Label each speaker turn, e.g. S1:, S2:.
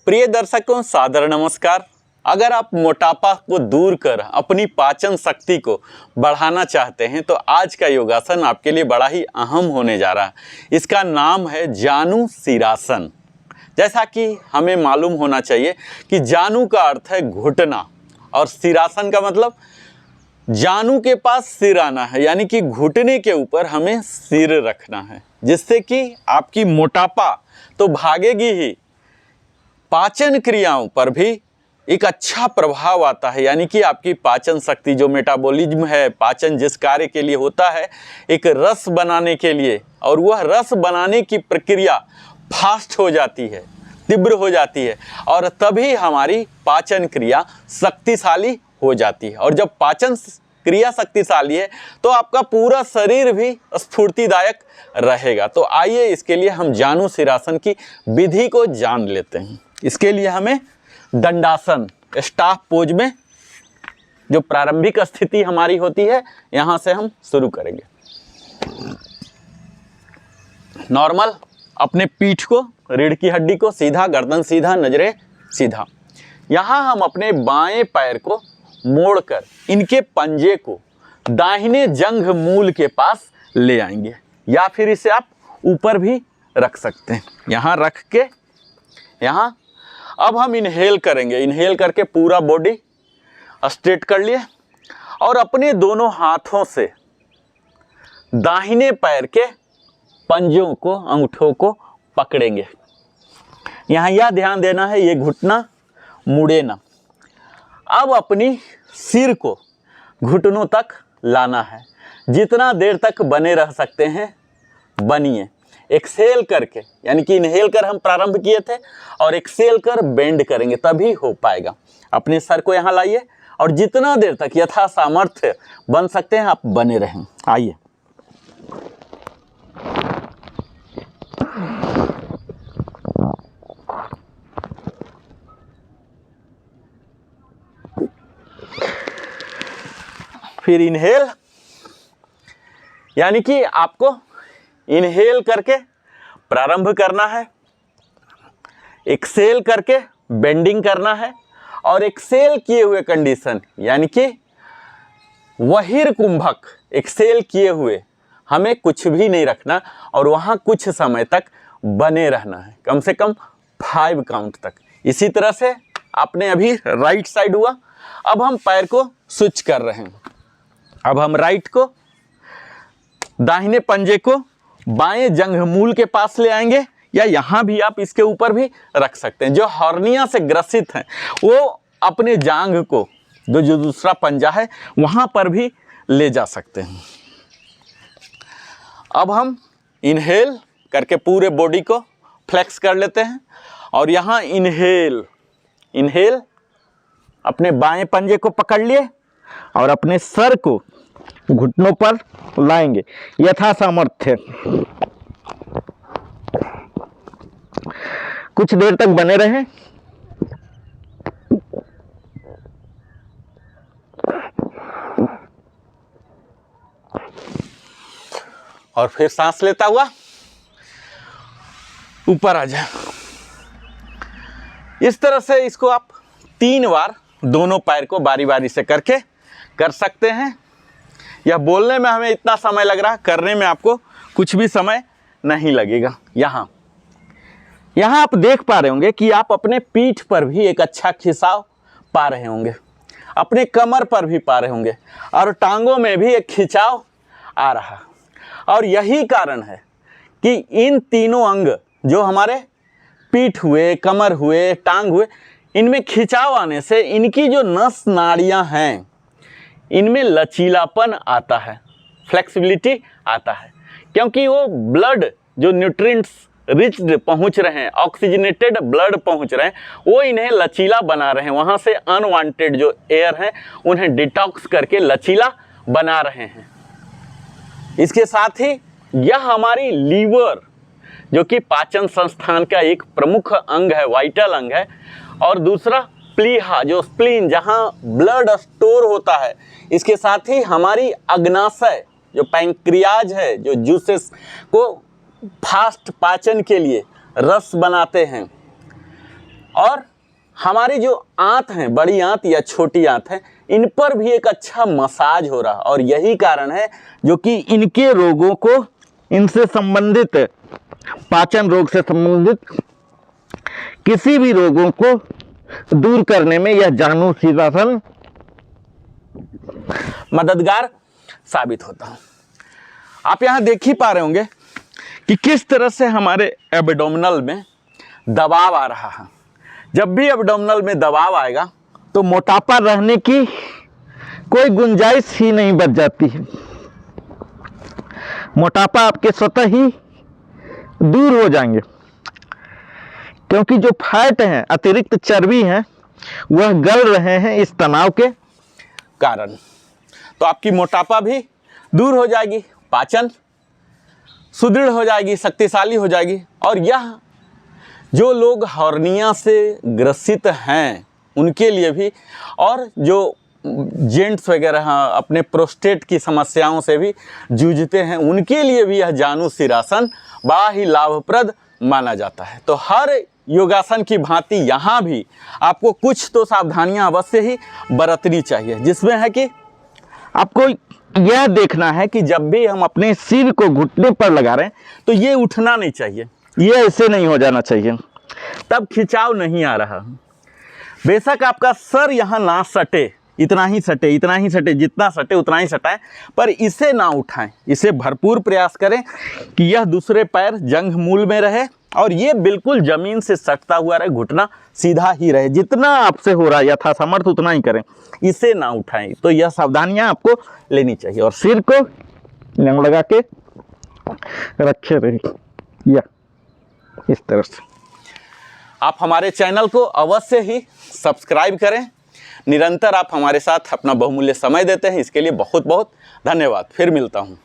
S1: प्रिय दर्शकों, सादर नमस्कार। अगर आप मोटापा को दूर कर अपनी पाचन शक्ति को बढ़ाना चाहते हैं तो आज का योगासन आपके लिए बड़ा ही अहम होने जा रहा है। इसका नाम है जानु शिरासन। जैसा कि हमें मालूम होना चाहिए कि जानु का अर्थ है घुटना और शिरासन का मतलब जानु के पास सिर आना है, यानी कि घुटने के ऊपर हमें सिर रखना है, जिससे कि आपकी मोटापा तो भागेगी ही, पाचन क्रियाओं पर भी एक अच्छा प्रभाव आता है। यानी कि आपकी पाचन शक्ति जो मेटाबॉलिज्म है, पाचन जिस कार्य के लिए होता है एक रस बनाने के लिए, और वह रस बनाने की प्रक्रिया फास्ट हो जाती है, तीव्र हो जाती है, और तभी हमारी पाचन क्रिया शक्तिशाली हो जाती है। और जब पाचन क्रिया शक्तिशाली है तो आपका पूरा शरीर भी स्फूर्तिदायक रहेगा। तो आइए इसके लिए हम जानु शिरासन की विधि को जान लेते हैं। इसके लिए हमें दंडासन स्टाफ पोज में जो प्रारंभिक स्थिति हमारी होती है, यहाँ से हम शुरू करेंगे। नॉर्मल अपने पीठ को, रीढ़ की हड्डी को सीधा, गर्दन सीधा, नजरें सीधा। यहाँ हम अपने बाएं पैर को मोड़कर इनके पंजे को दाहिने जंघ मूल के पास ले आएंगे, या फिर इसे आप ऊपर भी रख सकते हैं। यहाँ रख के यहाँ अब हम इनहेल करेंगे। इनहेल करके पूरा बॉडी स्ट्रेट कर लिए और अपने दोनों हाथों से दाहिने पैर के पंजों को, अंगूठों को पकड़ेंगे। यहाँ यह ध्यान देना है ये घुटना मुड़े ना। अब अपनी सिर को घुटनों तक लाना है। जितना देर तक बने रह सकते हैं बनिए। एक्सेल करके, यानी कि इनहेल कर हम प्रारंभ किए थे और एक्सेल कर बेंड करेंगे, तभी हो पाएगा। अपने सर को यहाँ लाइए और जितना देर तक यथा सामर्थ्य बन सकते हैं आप बने रहें। आइए, फिर इनहेल, यानी कि आपको इनहेल करके प्रारंभ करना है, एक्सेल करके बेंडिंग करना है, और एक्सेल किए हुए कंडीशन यानी कि वहीर कुंभक एक्सेल किए हुए हमें कुछ भी नहीं रखना और वहाँ कुछ समय तक बने रहना है, कम से कम 5 काउंट तक। इसी तरह से आपने अभी राइट साइड हुआ। अब हम पैर को स्विच कर रहे हैं। अब हम राइट को, दाहिने पंजे को बाएं जंघ मूल के पास ले आएंगे, या यहाँ भी आप इसके ऊपर भी रख सकते हैं। जो हर्निया से ग्रसित हैं वो अपने जांघ को, जो दूसरा पंजा है वहाँ पर भी ले जा सकते हैं। अब हम इनहेल करके पूरे बॉडी को फ्लेक्स कर लेते हैं और यहाँ इनहेल अपने बाएं पंजे को पकड़ लिए और अपने सर को घुटनों पर लाएंगे यथा सामर्थ्य। कुछ देर तक बने रहें। और फिर सांस लेता हुआ ऊपर आ जाए। इस तरह से इसको आप 3 बार दोनों पैर को बारी बारी से करके कर सकते हैं। यह बोलने में हमें इतना समय लग रहा है, करने में आपको कुछ भी समय नहीं लगेगा। यहाँ आप देख पा रहे होंगे कि आप अपने पीठ पर भी एक अच्छा खिंचाव पा रहे होंगे, अपने कमर पर भी पा रहे होंगे, और टांगों में भी एक खिंचाव आ रहा। और यही कारण है कि इन तीनों अंग जो हमारे पीठ हुए, कमर हुए, टांग हुए, इनमें खिंचाव आने से इनकी जो नस नाड़ियाँ हैं इनमें लचीलापन आता है, फ्लेक्सिबिलिटी आता है, क्योंकि वो ब्लड जो न्यूट्रिएंट्स रिच पहुंच रहे हैं, ऑक्सीजनेटेड ब्लड पहुंच रहे हैं, वो इन्हें लचीला बना रहे हैं। वहाँ से अनवांटेड जो एयर है उन्हें डिटॉक्स करके लचीला बना रहे हैं। इसके साथ ही यह हमारी लीवर जो कि पाचन संस्थान का एक प्रमुख अंग है, वाइटल अंग है, और दूसरा प्लीहा जो स्प्लीन जहाँ ब्लड स्टोर होता है, इसके साथ ही हमारी अग्नाशय जो पैंक्रियाज है, जो जूसेस को फास्ट पाचन के लिए रस बनाते हैं, और हमारी जो आंत हैं, बड़ी आंत या छोटी आंत है, इन पर भी एक अच्छा मसाज हो रहा। और यही कारण है जो कि इनके रोगों को, इनसे संबंधित, पाचन रोग से संबंधित किसी भी रोगों को दूर करने में यह जानु शीर्षासन मददगार साबित होता है। आप यहां देख ही पा रहे होंगे कि किस तरह से हमारे एब्डोमिनल में दबाव आ रहा है। जब भी एब्डोमिनल में दबाव आएगा तो मोटापा रहने की कोई गुंजाइश ही नहीं बच जाती है। मोटापा आपके स्वतः ही दूर हो जाएंगे, क्योंकि जो फैट हैं, अतिरिक्त चर्बी हैं, वह गल रहे हैं इस तनाव के कारण। तो आपकी मोटापा भी दूर हो जाएगी, पाचन सुदृढ़ हो जाएगी, शक्तिशाली हो जाएगी। और यह जो लोग हर्निया से ग्रसित हैं उनके लिए भी, और जो जेंट्स वगैरह अपने प्रोस्टेट की समस्याओं से भी जूझते हैं, उनके लिए भी यह जानु शीर्षासन बड़ा ही लाभप्रद माना जाता है। तो हर योगासन की भांति यहाँ भी आपको कुछ तो सावधानियां अवश्य ही बरतनी चाहिए, जिसमें है कि आपको यह देखना है कि जब भी हम अपने सिर को घुटने पर लगा रहे हैं तो ये उठना नहीं चाहिए, ये ऐसे नहीं हो जाना चाहिए, तब खिंचाव नहीं आ रहा। बेशक आपका सर यहाँ ना सटे, इतना ही सटे, इतना ही सटे, जितना सटे उतना ही सटाएं, पर इसे ना उठाएं। इसे भरपूर प्रयास करें कि यह दूसरे पैर जंघ मूल में रहे और ये बिल्कुल जमीन से सटता हुआ रहे, घुटना सीधा ही रहे। जितना आपसे हो रहा है यथासमर्थ उतना ही करें, इसे ना उठाएं। तो यह सावधानियां आपको लेनी चाहिए और सिर को लंग लगा के रखे रहिए, या इस तरह से। आप हमारे चैनल को अवश्य ही सब्सक्राइब करें। निरंतर आप हमारे साथ अपना बहुमूल्य समय देते हैं, इसके लिए बहुत बहुत धन्यवाद। फिर मिलता हूँ।